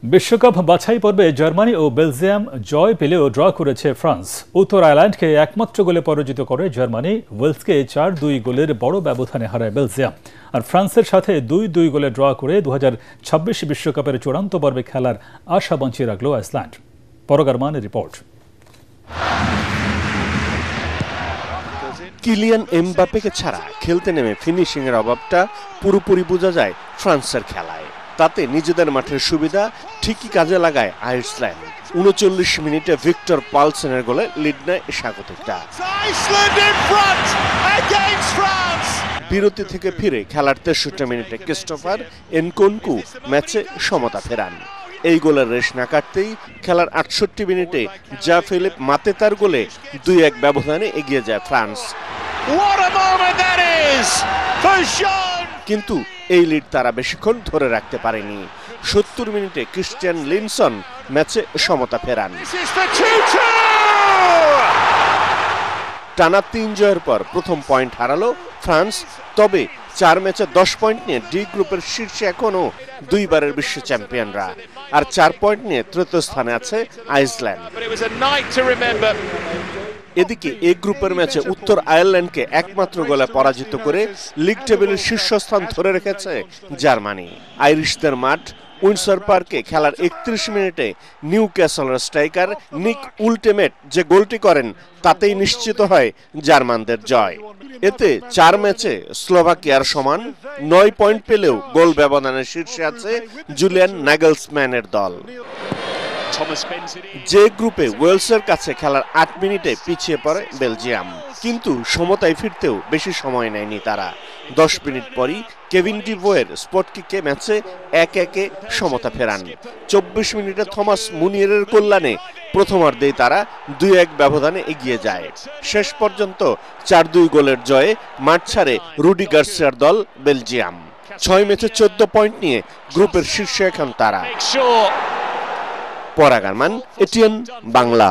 বিশ্বকাপ বাছাই পর্বে জার্মানি ও বেলজিয়াম জয় পেলেও ড্র করেছে ফ্রান্স। উত্তর আয়ারল্যান্ডকে একমাত্র গোলে পরাজিত করে জার্মানি, ওয়েলসকে 4-2 গোলের বড় ব্যবধানে হারায় বেলজিয়াম। আর ফ্রান্সের সাথে 2-2 গোলে ড্র করে 2026 বিশ্বকাপের চূড়ান্ত পর্বে খেলার আশা বাঁচিয়ে রাখল আইসল্যান্ড। পরগারমানের রিপোর্ট। কিলিয়ান এমবাপ্পেকে ছাড়া খেলতে নেমে ফিনিশিং এর অভাবটা পুরোপুরি বোঝা যায় ফ্রান্সের খেলায়। তাতে নিজেদের মাঠের সুবিধা ঠিকই কাজে লাগায় আয়ারল্যান্ড। 39 মিনিটে ভিক্টর পালসেনের গোলে লিড নেয় স্বাগতিকরা। বিরতি থেকে ফিরে খেলার 63 মিনিটে ক্রিস্টোফার এনকোনকু ম্যাচে সমতা ফেরান। এই গোলের রেশ না কাটতেই খেলার 68 মিনিটে জা ফিলিপ মাতেতার গোলে 2-1 ব্যবধানে এগিয়ে যায় ফ্রান্স। কিন্তু এই লিড তারা বেশিক্ষণ ধরে রাখতে পারেনি। 70 মিনিটে ক্রিস্টিয়ান লিনসন ম্যাচে সমতা ফেরান। টানা 3 জয়ের পর প্রথম পয়েন্ট হারালো ফ্রান্স। তবে 4 ম্যাচে 10 পয়েন্ট নিয়ে ডি গ্রুপের শীর্ষে এখনো 2 বারের বিশ্ব চ্যাম্পিয়নরা, আর 4 পয়েন্ট নিয়ে তৃতীয় স্থানে আছে আইসল্যান্ড। এদিকে এ গ্রুপের ম্যাচে উত্তর আয়ারল্যান্ডকে একমাত্র গোলে পরাজিত করে লিগ টেবিলের শীর্ষস্থান ধরে রেখেছে জার্মানি। আইরিশদের মাঠ উইন্ডসর পার্কে খেলার 31 মিনিটে নিউ ক্যাসলের স্ট্রাইকার নিক উলটেমেট যে গোলটি করেন তাতেই নিশ্চিত হয় জার্মানদের জয়। এতে 4 ম্যাচে স্লোভাকিয়ার সমান 9 পয়েন্ট পেলেও গোল ব্যবধানের শীর্ষে আছে জুলিয়ান নাগেলসম্যানের দল। যে গ্রুপে ওয়েলসের কাছে খেলার 8 মিনিটে পিছিয়ে পড়ে বেলজিয়াম, কিন্তু সমতায় ফিরতেও বেশি সময় নেয়নি তারা। 10 মিনিট পরই কেভিন ডি বোয়ের স্পট কিকে ম্যাচে 1-1 সমতা ফেরান। 24 মিনিটে থমাস মুনিয়েরের কল্যাণে প্রথমার্ধেই তারা 2-1 ব্যবধানে এগিয়ে যায়। শেষ পর্যন্ত 4-2 গোলের জয়ে মাঠ ছাড়ে রুডি গার্সিয়ার দল বেলজিয়াম। 6 ম্যাচে 14 পয়েন্ট নিয়ে গ্রুপের শীর্ষে এখন তারা। পরাগারমান, এটিএন বাংলা।